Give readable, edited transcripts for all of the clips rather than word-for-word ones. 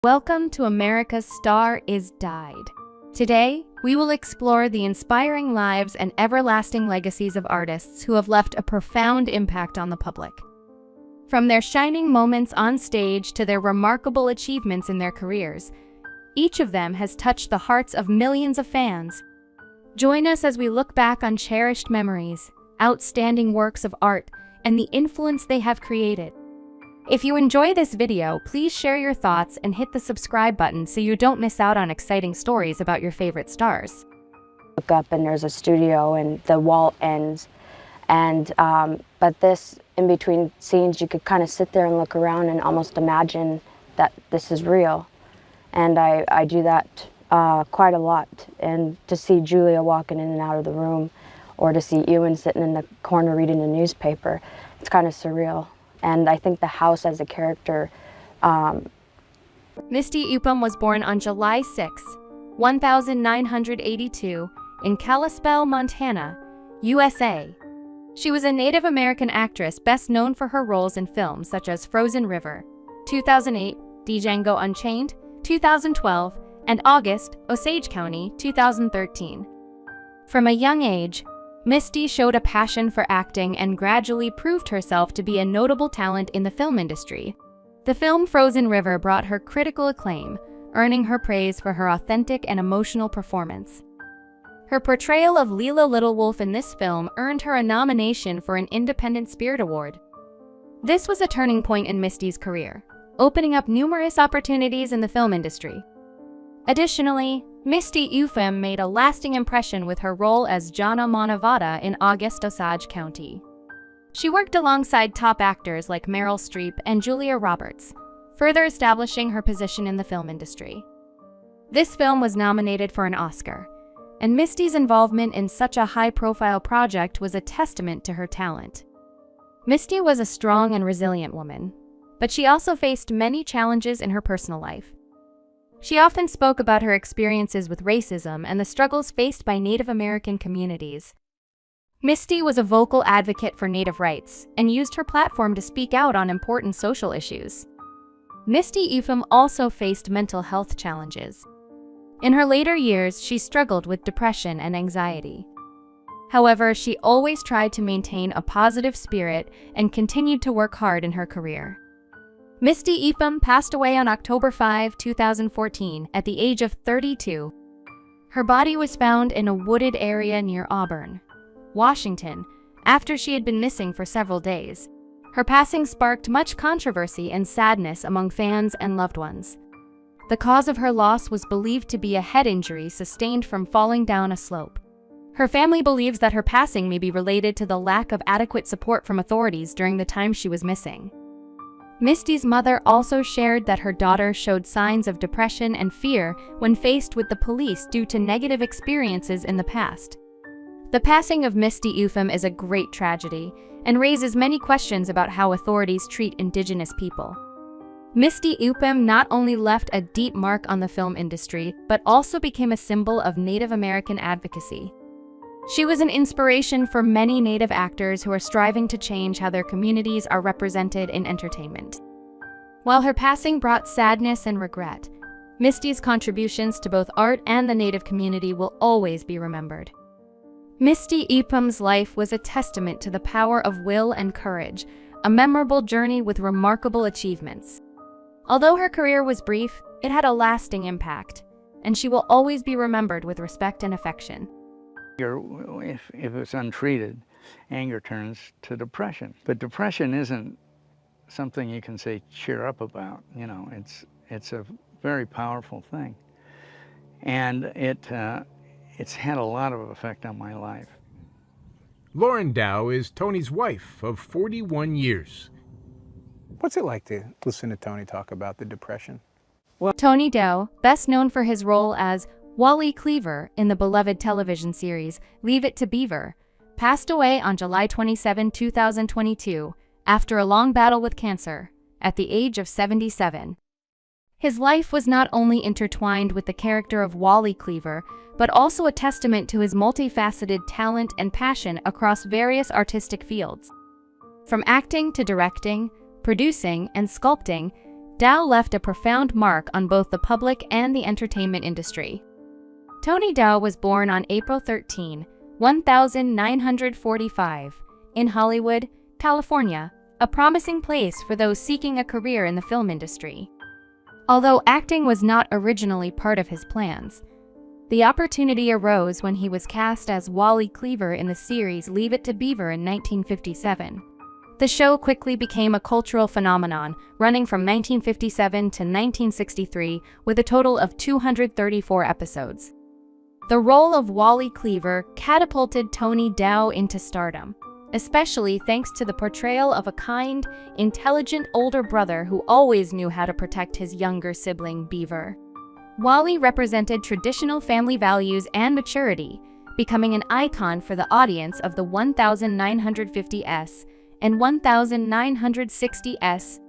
Welcome to America's Star is Died. Today, we will explore the inspiring lives and everlasting legacies of artists who have left a profound impact on the public. From their shining moments on stage to their remarkable achievements in their careers, each of them has touched the hearts of millions of fans. Join us as we look back on cherished memories, outstanding works of art, and the influence they have created. If you enjoy this video, please share your thoughts and hit the subscribe button so you don't miss out on exciting stories about your favorite stars. Look up and there's a studio and the wall ends, and but this in between scenes you could kind of sit there and look around and almost imagine that this is real, and I do that quite a lot. And to see Julia walking in and out of the room, or to see Ewan sitting in the corner reading the newspaper, it's kind of surreal. And I think the house as a character. Misty Upham was born on July 6, 1982, in Kalispell, Montana, USA. She was a Native American actress best known for her roles in films such as Frozen River, 2008, Django Unchained, 2012, and August, Osage County, 2013. From a young age, Misty showed a passion for acting and gradually proved herself to be a notable talent in the film industry. The film Frozen River brought her critical acclaim, earning her praise for her authentic and emotional performance. Her portrayal of Leela Littlewolf in this film earned her a nomination for an Independent Spirit Award. This was a turning point in Misty's career, opening up numerous opportunities in the film industry. Additionally, Misty Upham made a lasting impression with her role as Jana Manavada in August, Osage County. She worked alongside top actors like Meryl Streep and Julia Roberts, further establishing her position in the film industry. This film was nominated for an Oscar, and Misty's involvement in such a high-profile project was a testament to her talent. Misty was a strong and resilient woman, but she also faced many challenges in her personal life. She often spoke about her experiences with racism and the struggles faced by Native American communities. Misty was a vocal advocate for Native rights and used her platform to speak out on important social issues. Misty Upham also faced mental health challenges. In her later years, she struggled with depression and anxiety. However, she always tried to maintain a positive spirit and continued to work hard in her career. Misty Upham passed away on October 5, 2014, at the age of 32. Her body was found in a wooded area near Auburn, Washington, after she had been missing for several days. Her passing sparked much controversy and sadness among fans and loved ones. The cause of her loss was believed to be a head injury sustained from falling down a slope. Her family believes that her passing may be related to the lack of adequate support from authorities during the time she was missing. Misty's mother also shared that her daughter showed signs of depression and fear when faced with the police due to negative experiences in the past. The passing of Misty Upham is a great tragedy and raises many questions about how authorities treat Indigenous people. Misty Upham not only left a deep mark on the film industry, but also became a symbol of Native American advocacy. She was an inspiration for many Native actors who are striving to change how their communities are represented in entertainment. While her passing brought sadness and regret, Misty's contributions to both art and the Native community will always be remembered. Misty Upham's life was a testament to the power of will and courage, a memorable journey with remarkable achievements. Although her career was brief, it had a lasting impact, and she will always be remembered with respect and affection. If it's untreated, anger turns to depression. But depression isn't something you can say cheer up about. You know, it's a very powerful thing, and it's had a lot of effect on my life. Lauren Dow is Tony's wife of 41 years. What's it like to listen to Tony talk about the depression? Tony Dow, best known for his role as Wally Cleaver in the beloved television series Leave It to Beaver, passed away on July 27, 2022, after a long battle with cancer, at the age of 77. His life was not only intertwined with the character of Wally Cleaver, but also a testament to his multifaceted talent and passion across various artistic fields. From acting to directing, producing, and sculpting, Dow left a profound mark on both the public and the entertainment industry. Tony Dow was born on April 13, 1945, in Hollywood, California, a promising place for those seeking a career in the film industry. Although acting was not originally part of his plans, the opportunity arose when he was cast as Wally Cleaver in the series Leave It to Beaver in 1957. The show quickly became a cultural phenomenon, running from 1957 to 1963 with a total of 234 episodes. The role of Wally Cleaver catapulted Tony Dow into stardom, especially thanks to the portrayal of a kind, intelligent older brother who always knew how to protect his younger sibling, Beaver. Wally represented traditional family values and maturity, becoming an icon for the audience of the 1950s and 1960s.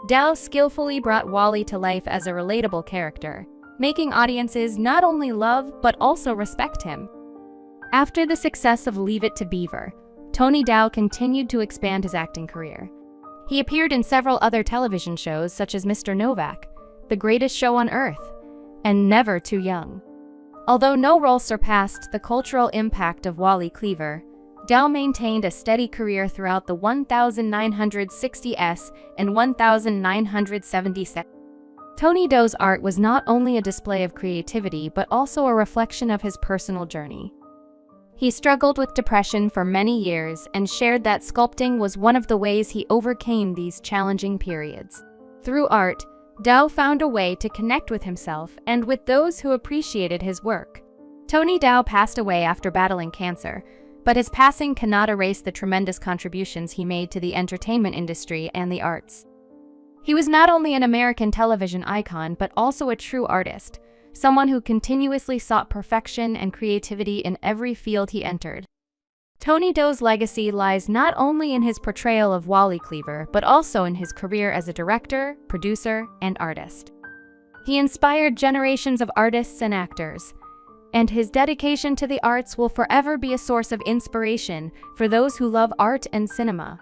Dow skillfully brought Wally to life as a relatable character, making audiences not only love but also respect him. After the success of Leave It to Beaver, Tony Dow continued to expand his acting career. He appeared in several other television shows such as Mr. Novak, The Greatest Show on Earth, and Never Too Young. Although no role surpassed the cultural impact of Wally Cleaver, Dow maintained a steady career throughout the 1960s and 1970s. Tony Dow's art was not only a display of creativity but also a reflection of his personal journey. He struggled with depression for many years and shared that sculpting was one of the ways he overcame these challenging periods. Through art, Dow found a way to connect with himself and with those who appreciated his work. Tony Dow passed away after battling cancer, but his passing cannot erase the tremendous contributions he made to the entertainment industry and the arts. He was not only an American television icon but also a true artist, someone who continuously sought perfection and creativity in every field he entered. Tony Dow's legacy lies not only in his portrayal of Wally Cleaver, but also in his career as a director, producer, and artist. He inspired generations of artists and actors, and his dedication to the arts will forever be a source of inspiration for those who love art and cinema.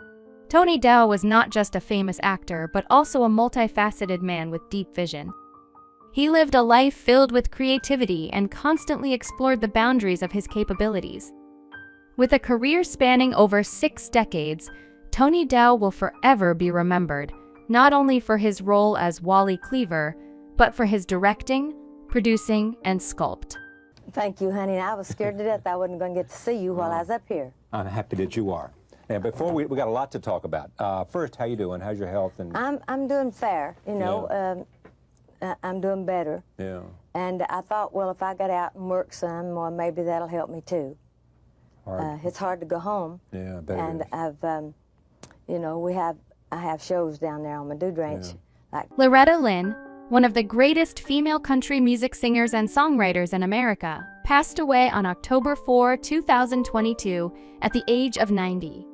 Tony Dow was not just a famous actor, but also a multifaceted man with deep vision. He lived a life filled with creativity and constantly explored the boundaries of his capabilities. With a career spanning over 6 decades, Tony Dow will forever be remembered, not only for his role as Wally Cleaver, but for his directing, producing, and sculpt. Thank you, honey. I was scared to death I wasn't going to get to see you while I was up here. I'm happy that you are. Now, before we got a lot to talk about. First, how you doing? How's your health? And I'm doing fair, you know. Yeah. I'm doing better. Yeah. And I thought, well, if I got out and work some, well, maybe that'll help me too. It's hard to go home. Yeah, I bet and it is. I've, you know, I have shows down there on my Dude Ranch. Yeah. Like Loretta Lynn, one of the greatest female country music singers and songwriters in America, passed away on October 4, 2022, at the age of 90.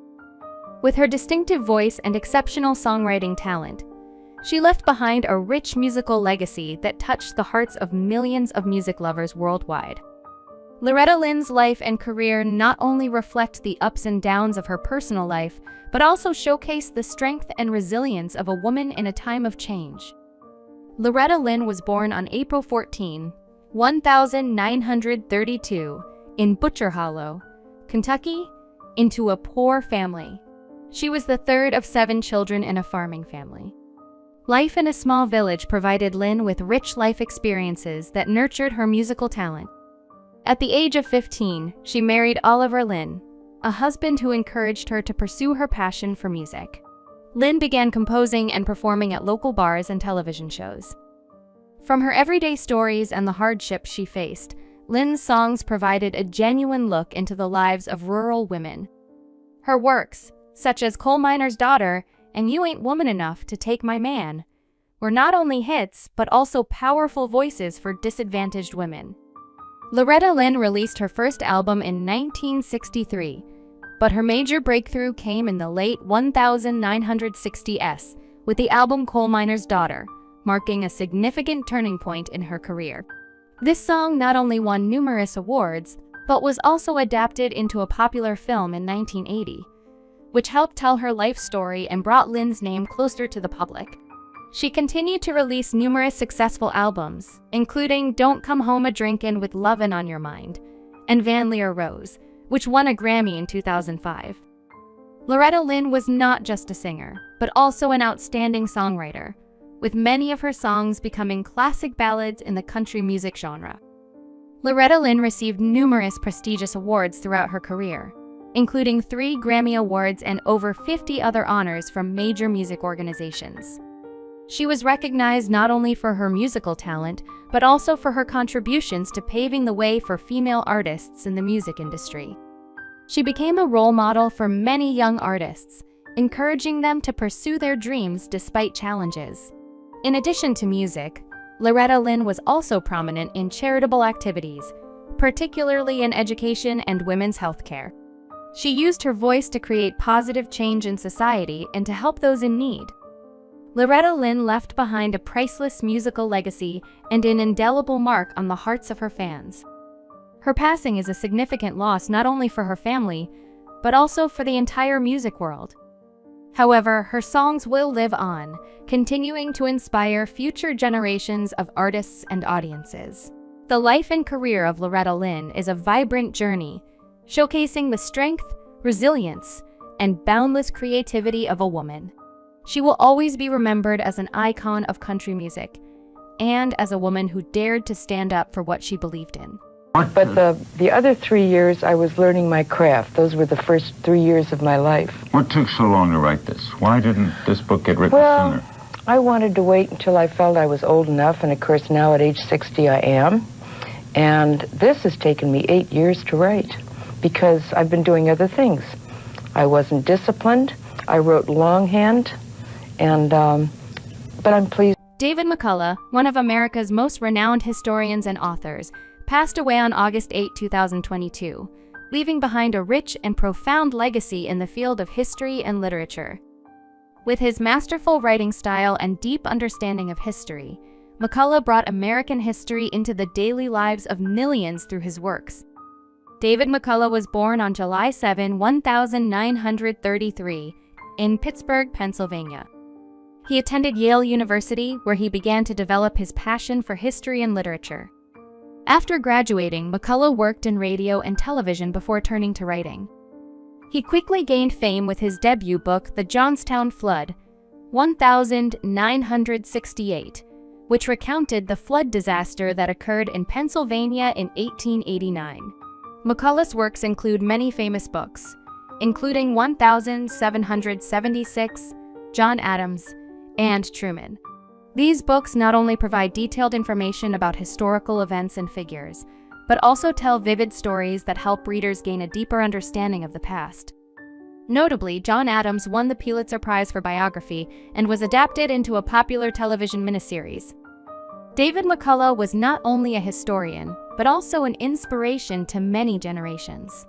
With her distinctive voice and exceptional songwriting talent, she left behind a rich musical legacy that touched the hearts of millions of music lovers worldwide. Loretta Lynn's life and career not only reflect the ups and downs of her personal life, but also showcase the strength and resilience of a woman in a time of change. Loretta Lynn was born on April 14, 1932, in Butcher Hollow, Kentucky, into a poor family. She was the third of 7 children in a farming family. Life in a small village provided Lynn with rich life experiences that nurtured her musical talent. At the age of 15, she married Oliver Lynn, a husband who encouraged her to pursue her passion for music. Lynn began composing and performing at local bars and television shows. From her everyday stories and the hardships she faced, Lynn's songs provided a genuine look into the lives of rural women. Her works, such as Coal Miner's Daughter and You Ain't Woman Enough to Take My Man, were not only hits but also powerful voices for disadvantaged women. Loretta Lynn released her first album in 1963, but her major breakthrough came in the late 1960s with the album Coal Miner's Daughter, marking a significant turning point in her career. This song not only won numerous awards, but was also adapted into a popular film in 1980, which helped tell her life story and brought Lynn's name closer to the public. She continued to release numerous successful albums, including Don't Come Home a-Drinkin' with Lovin' on Your Mind and Van Leer Rose, which won a Grammy in 2005. Loretta Lynn was not just a singer, but also an outstanding songwriter, with many of her songs becoming classic ballads in the country music genre. Loretta Lynn received numerous prestigious awards throughout her career, including 3 Grammy Awards and over 50 other honors from major music organizations. She was recognized not only for her musical talent, but also for her contributions to paving the way for female artists in the music industry. She became a role model for many young artists, encouraging them to pursue their dreams despite challenges. In addition to music, Loretta Lynn was also prominent in charitable activities, particularly in education and women's healthcare. She used her voice to create positive change in society and to help those in need. Loretta Lynn left behind a priceless musical legacy and an indelible mark on the hearts of her fans. Her passing is a significant loss not only for her family, but also for the entire music world. However, her songs will live on, continuing to inspire future generations of artists and audiences. The life and career of Loretta Lynn is a vibrant journey, showcasing the strength, resilience, and boundless creativity of a woman. She will always be remembered as an icon of country music, and as a woman who dared to stand up for what she believed in. But the other 3 years, I was learning my craft. Those were the first 3 years of my life. What took so long to write this? Why didn't this book get written sooner? I wanted to wait until I felt I was old enough, and of course now at age 60 I am. And this has taken me 8 years to write, because I've been doing other things. I wasn't disciplined. I wrote longhand, and but I'm pleased. David McCullough, one of America's most renowned historians and authors, passed away on August 8, 2022, leaving behind a rich and profound legacy in the field of history and literature. With his masterful writing style and deep understanding of history, McCullough brought American history into the daily lives of millions through his works. David McCullough was born on July 7, 1933, in Pittsburgh, Pennsylvania. He attended Yale University, where he began to develop his passion for history and literature. After graduating, McCullough worked in radio and television before turning to writing. He quickly gained fame with his debut book, The Johnstown Flood, 1968, which recounted the flood disaster that occurred in Pennsylvania in 1889. McCullough's works include many famous books, including 1776, John Adams, and Truman. These books not only provide detailed information about historical events and figures, but also tell vivid stories that help readers gain a deeper understanding of the past. Notably, John Adams won the Pulitzer Prize for biography and was adapted into a popular television miniseries. David McCullough was not only a historian, but also an inspiration to many generations.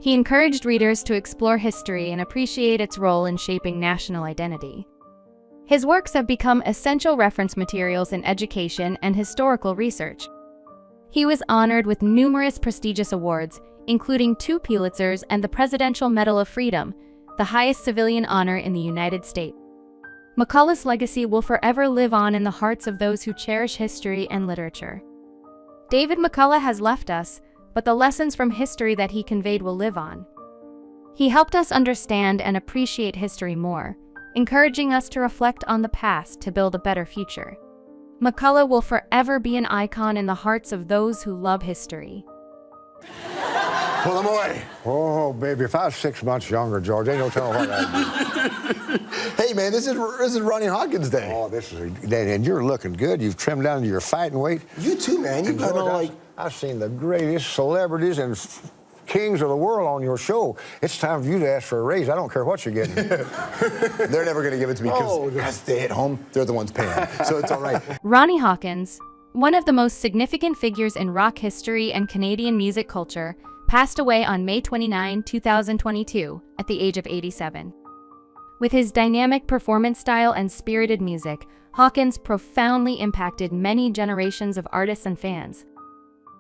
He encouraged readers to explore history and appreciate its role in shaping national identity. His works have become essential reference materials in education and historical research. He was honored with numerous prestigious awards, including 2 Pulitzers and the Presidential Medal of Freedom, the highest civilian honor in the United States. McCullough's legacy will forever live on in the hearts of those who cherish history and literature. David McCullough has left us, but the lessons from history that he conveyed will live on. He helped us understand and appreciate history more, encouraging us to reflect on the past to build a better future. McCullough will forever be an icon in the hearts of those who love history. Pull them away. Oh, baby, if I was 6 months younger, George, ain't no telling what I'd do. Hey, man, this is Ronnie Hawkins Day. Oh, this is a day, and you're looking good. You've trimmed down to your fighting weight. You too, man. You got all like... I've seen the greatest celebrities and kings of the world on your show. It's time for you to ask for a raise. I don't care what you're getting. They're never going to give it to me because they at home, they're the ones paying. So it's all right. Ronnie Hawkins, one of the most significant figures in rock history and Canadian music culture, passed away on May 29, 2022, at the age of 87. With his dynamic performance style and spirited music, Hawkins profoundly impacted many generations of artists and fans.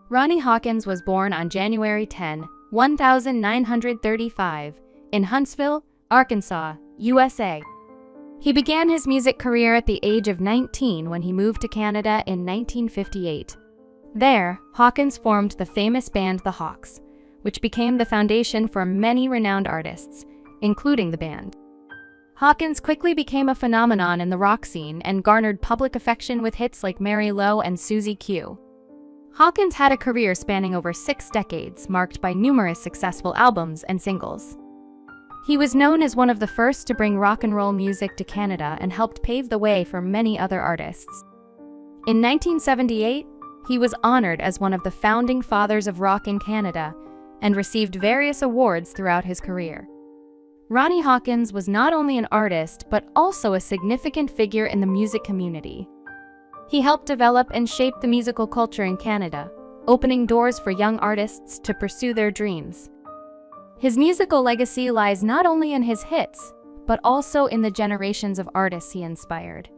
Ronnie Hawkins was born on January 10, 1935, in Huntsville, Arkansas, USA. He began his music career at the age of 19 when he moved to Canada in 1958. There, Hawkins formed the famous band The Hawks, which became the foundation for many renowned artists, including the band. Hawkins quickly became a phenomenon in the rock scene and garnered public affection with hits like Mary Lowe and Susie Q. Hawkins had a career spanning over 6 decades, marked by numerous successful albums and singles. He was known as one of the first to bring rock and roll music to Canada and helped pave the way for many other artists. In 1978, he was honored as one of the founding fathers of rock in Canada and received various awards throughout his career. Ronnie Hawkins was not only an artist, but also a significant figure in the music community. He helped develop and shape the musical culture in Canada, opening doors for young artists to pursue their dreams. His musical legacy lies not only in his hits, but also in the generations of artists he inspired.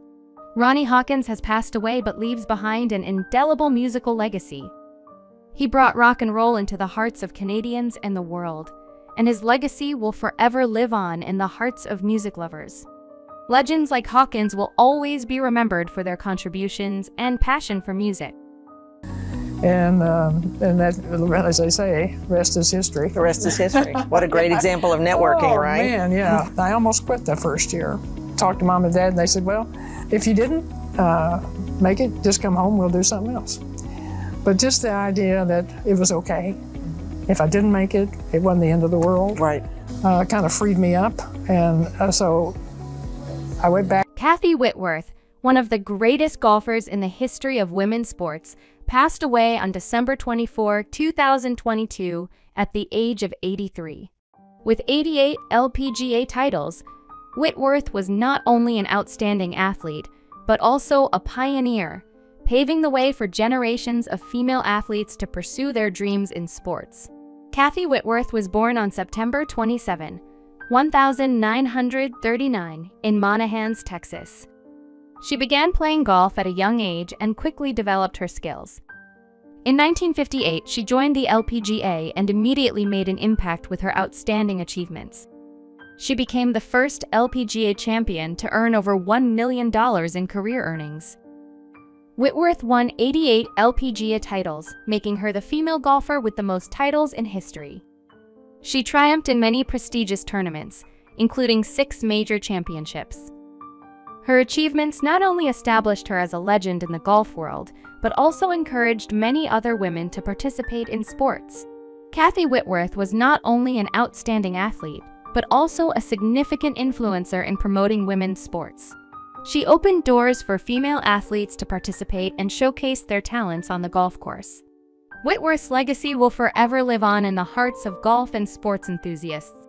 Ronnie Hawkins has passed away but leaves behind an indelible musical legacy. He brought rock and roll into the hearts of Canadians and the world, and his legacy will forever live on in the hearts of music lovers. Legends like Hawkins will always be remembered for their contributions and passion for music. And that, as they say, rest is history. The rest is history. What a great example of networking, right? Oh, man, yeah. I almost quit the first year. Talked to Mom and Dad, and they said, well, if you didn't make it, just come home, we'll do something else. But just the idea that it was okay. If I didn't make it, it wasn't the end of the world. Right. Kind of freed me up, and so I went back. Kathy Whitworth, one of the greatest golfers in the history of women's sports, passed away on December 24, 2022, at the age of 83. With 88 LPGA titles, Whitworth was not only an outstanding athlete, but also a pioneer, paving the way for generations of female athletes to pursue their dreams in sports. Kathy Whitworth was born on September 27, 1939, in Monahans, Texas. She began playing golf at a young age and quickly developed her skills. In 1958, she joined the LPGA and immediately made an impact with her outstanding achievements. She became the first LPGA champion to earn over $1 million in career earnings. Whitworth won 88 LPGA titles, making her the female golfer with the most titles in history. She triumphed in many prestigious tournaments, including 6 major championships. Her achievements not only established her as a legend in the golf world, but also encouraged many other women to participate in sports. Kathy Whitworth was not only an outstanding athlete, but also a significant influencer in promoting women's sports. She opened doors for female athletes to participate and showcase their talents on the golf course. Whitworth's legacy will forever live on in the hearts of golf and sports enthusiasts.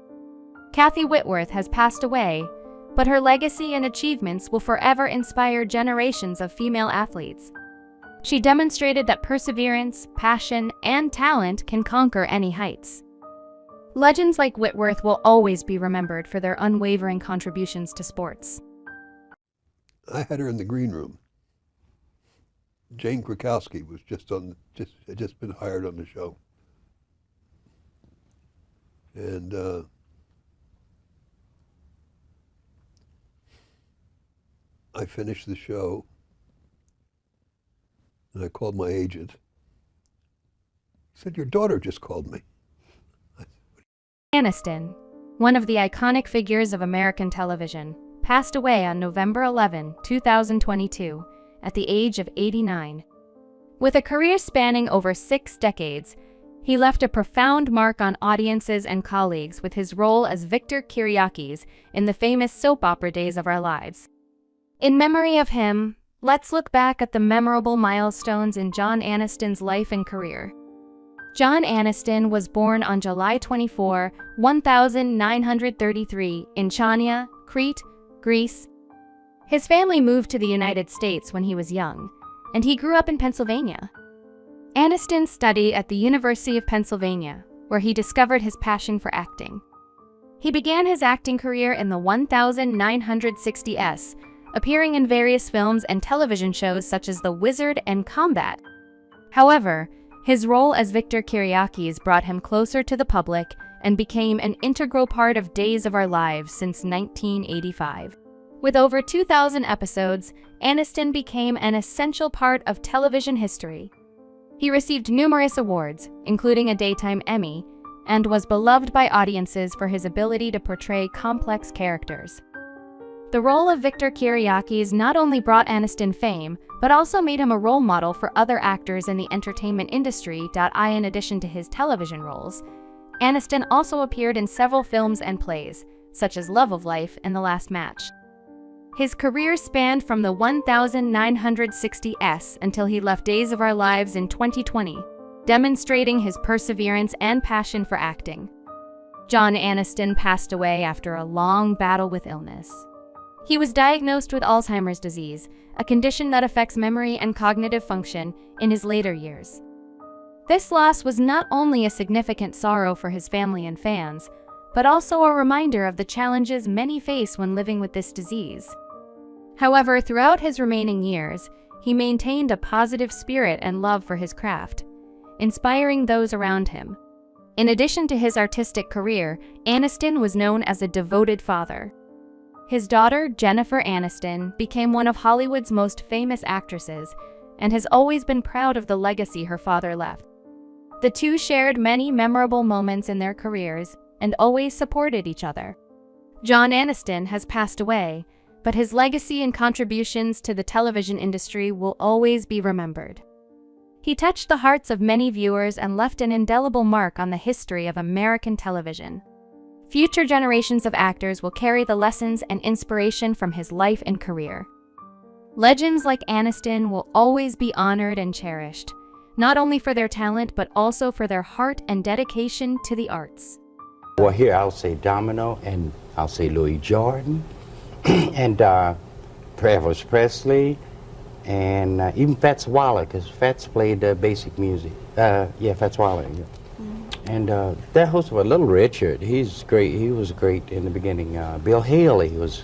Kathy Whitworth has passed away, but her legacy and achievements will forever inspire generations of female athletes. She demonstrated that perseverance, passion, and talent can conquer any heights. Legends like Whitworth will always be remembered for their unwavering contributions to sports. I had her in the green room. Jane Krakowski was had just been hired on the show. And I finished the show, and I called my agent. He said, "Your daughter just called me." Aniston, one of the iconic figures of American television, passed away on November 11, 2022, at the age of 89. With a career spanning over 6 decades, he left a profound mark on audiences and colleagues with his role as Victor Kiriakis in the famous soap opera Days of Our Lives. In memory of him, let's look back at the memorable milestones in John Aniston's life and career. John Aniston was born on July 24, 1933, in Chania, Crete, Greece. His family moved to the United States when he was young, and he grew up in Pennsylvania. Aniston studied at the University of Pennsylvania, where he discovered his passion for acting. He began his acting career in the 1960s, appearing in various films and television shows such as The Wizard and Combat. However, his role as Victor Kiriakis brought him closer to the public and became an integral part of Days of Our Lives since 1985. With over 2,000 episodes, Aniston became an essential part of television history. He received numerous awards, including a Daytime Emmy, and was beloved by audiences for his ability to portray complex characters. The role of Victor Kiriakis not only brought Aniston fame, but also made him a role model for other actors in the entertainment industry. In addition to his television roles, Aniston also appeared in several films and plays, such as Love of Life and The Last Match. His career spanned from the 1960s until he left Days of Our Lives in 2020, demonstrating his perseverance and passion for acting. John Aniston passed away after a long battle with illness. He was diagnosed with Alzheimer's disease, a condition that affects memory and cognitive function, in his later years. This loss was not only a significant sorrow for his family and fans, but also a reminder of the challenges many face when living with this disease. However, throughout his remaining years, he maintained a positive spirit and love for his craft, inspiring those around him. In addition to his artistic career, Aniston was known as a devoted father. His daughter, Jennifer Aniston, became one of Hollywood's most famous actresses and has always been proud of the legacy her father left. The two shared many memorable moments in their careers and always supported each other. John Aniston has passed away, but his legacy and contributions to the television industry will always be remembered. He touched the hearts of many viewers and left an indelible mark on the history of American television. Future generations of actors will carry the lessons and inspiration from his life and career. Legends like Aniston will always be honored and cherished, not only for their talent but also for their heart and dedication to the arts. Well, here I'll say Domino, and I'll say Louis Jordan, and Elvis Presley, and even Fats Waller, because Fats played basic music. Fats Waller. Yeah. And that host of Little Richard, he's great. He was great in the beginning. Bill Haley was,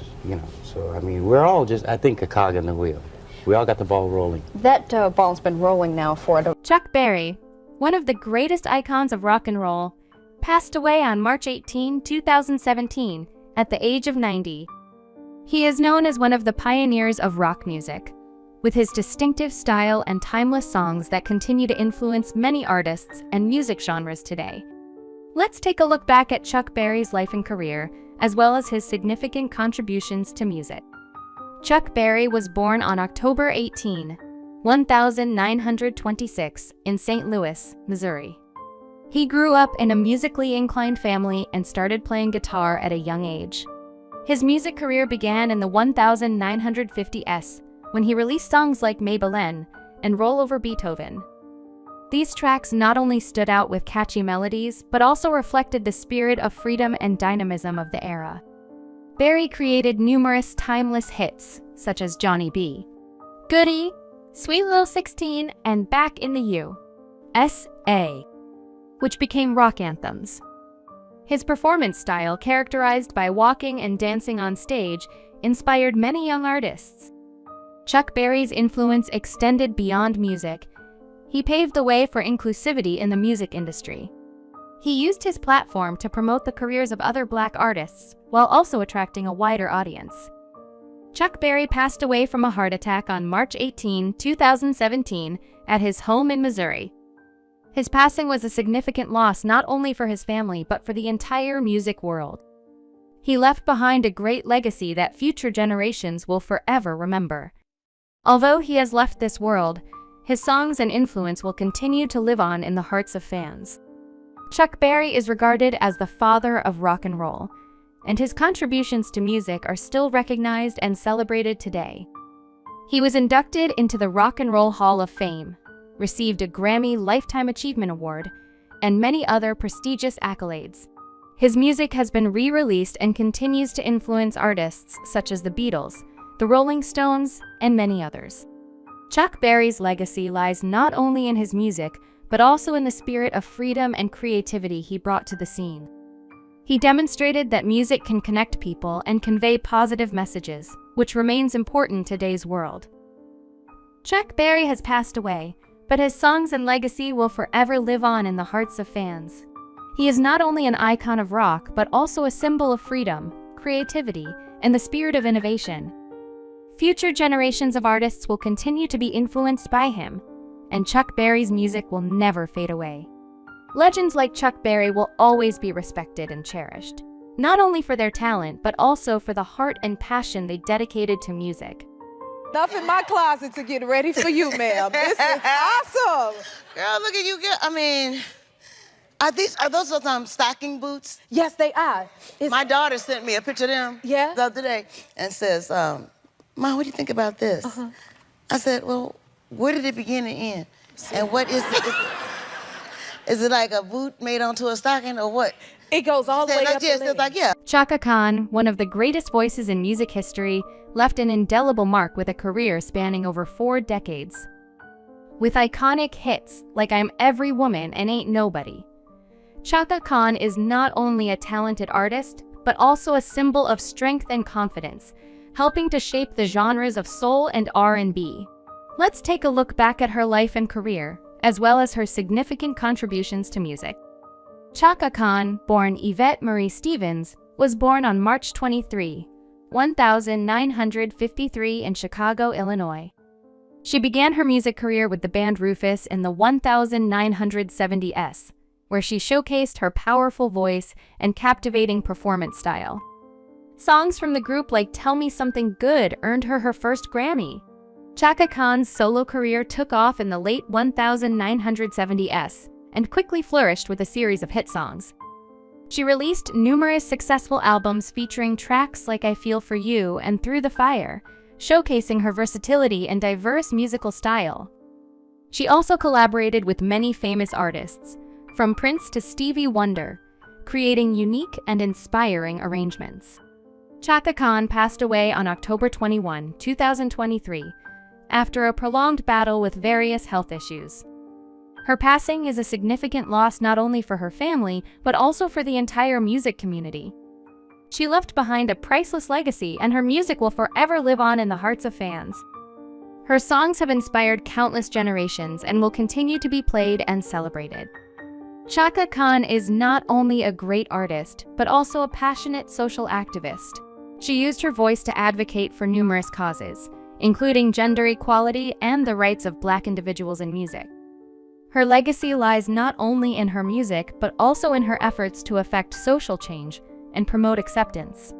so I mean, we're all just, I think, a cog in the wheel. We all got the ball rolling. That ball's been rolling now for Chuck Berry, one of the greatest icons of rock and roll, passed away on March 18, 2017, at the age of 90. He is known as one of the pioneers of rock music, with his distinctive style and timeless songs that continue to influence many artists and music genres today. Let's take a look back at Chuck Berry's life and career, as well as his significant contributions to music. Chuck Berry was born on October 18, 1926, in St. Louis, Missouri. He grew up in a musically inclined family and started playing guitar at a young age. His music career began in the 1950s, when he released songs like Maybelline and Roll Over Beethoven. These tracks not only stood out with catchy melodies, but also reflected the spirit of freedom and dynamism of the era. Berry created numerous timeless hits, such as Johnny B., Goody, Sweet Little 16, and Back in the U.S.A., which became rock anthems. His performance style, characterized by walking and dancing on stage, inspired many young artists. Chuck Berry's influence extended beyond music. He paved the way for inclusivity in the music industry. He used his platform to promote the careers of other Black artists, while also attracting a wider audience. Chuck Berry passed away from a heart attack on March 18, 2017, at his home in Missouri. His passing was a significant loss not only for his family but for the entire music world. He left behind a great legacy that future generations will forever remember. Although he has left this world, his songs and influence will continue to live on in the hearts of fans. Chuck Berry is regarded as the father of rock and roll, and his contributions to music are still recognized and celebrated today. He was inducted into the Rock and Roll Hall of Fame, received a Grammy Lifetime Achievement Award, and many other prestigious accolades. His music has been re-released and continues to influence artists such as the Beatles, the Rolling Stones, and many others. Chuck Berry's legacy lies not only in his music, but also in the spirit of freedom and creativity he brought to the scene. He demonstrated that music can connect people and convey positive messages, which remains important in today's world. Chuck Berry has passed away, but his songs and legacy will forever live on in the hearts of fans. He is not only an icon of rock, but also a symbol of freedom, creativity, and the spirit of innovation. Future generations of artists will continue to be influenced by him, and Chuck Berry's music will never fade away. Legends like Chuck Berry will always be respected and cherished, not only for their talent, but also for the heart and passion they dedicated to music. Enough in my closet to get ready for you, ma'am. This is awesome. Girl, look at you, girl. I mean, are those stocking boots? Yes, they are. My daughter sent me a picture of them the other day and says, Mom, what do you think about this? I said, well, where did it begin and end? And what is it? Is it like a boot made onto a stocking or what? It goes all the way up the leg. Like, yeah. Chaka Khan, one of the greatest voices in music history, left an indelible mark with a career spanning over 4 decades. With iconic hits like I'm Every Woman and Ain't Nobody, Chaka Khan is not only a talented artist, but also a symbol of strength and confidence, helping to shape the genres of soul and R&B. Let's take a look back at her life and career, as well as her significant contributions to music. Chaka Khan, born Yvette Marie Stevens, was born on March 23, 1953 in Chicago, Illinois. She began her music career with the band Rufus in the 1970s, where she showcased her powerful voice and captivating performance style. Songs from the group like Tell Me Something Good earned her her first Grammy. Chaka Khan's solo career took off in the late 1970s and quickly flourished with a series of hit songs. She released numerous successful albums featuring tracks like I Feel For You and Through the Fire, showcasing her versatility and diverse musical style. She also collaborated with many famous artists, from Prince to Stevie Wonder, creating unique and inspiring arrangements. Chaka Khan passed away on October 21, 2023, after a prolonged battle with various health issues. Her passing is a significant loss not only for her family, but also for the entire music community. She left behind a priceless legacy, and her music will forever live on in the hearts of fans. Her songs have inspired countless generations and will continue to be played and celebrated. Chaka Khan is not only a great artist, but also a passionate social activist. She used her voice to advocate for numerous causes, including gender equality and the rights of Black individuals in music. Her legacy lies not only in her music, but also in her efforts to affect social change and promote acceptance.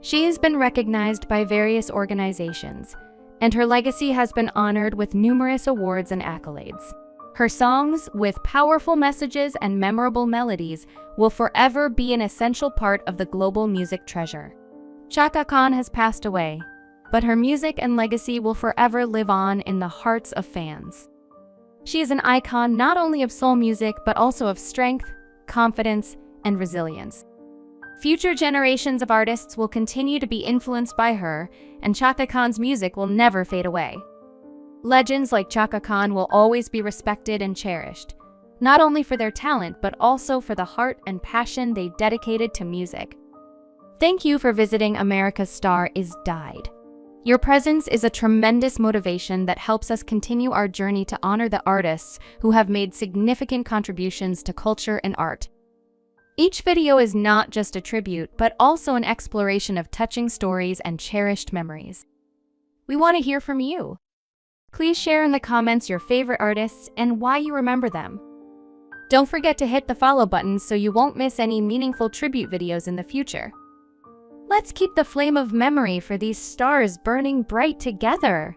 She has been recognized by various organizations, and her legacy has been honored with numerous awards and accolades. Her songs, with powerful messages and memorable melodies, will forever be an essential part of the global music treasure. Chaka Khan has passed away, but her music and legacy will forever live on in the hearts of fans. She is an icon not only of soul music, but also of strength, confidence, and resilience. Future generations of artists will continue to be influenced by her, and Chaka Khan's music will never fade away. Legends like Chaka Khan will always be respected and cherished, not only for their talent, but also for the heart and passion they dedicated to music. Thank you for visiting America's Star Is Died. Your presence is a tremendous motivation that helps us continue our journey to honor the artists who have made significant contributions to culture and art. Each video is not just a tribute, but also an exploration of touching stories and cherished memories. We want to hear from you. Please share in the comments your favorite artists and why you remember them. Don't forget to hit the follow button so you won't miss any meaningful tribute videos in the future. Let's keep the flame of memory for these stars burning bright together.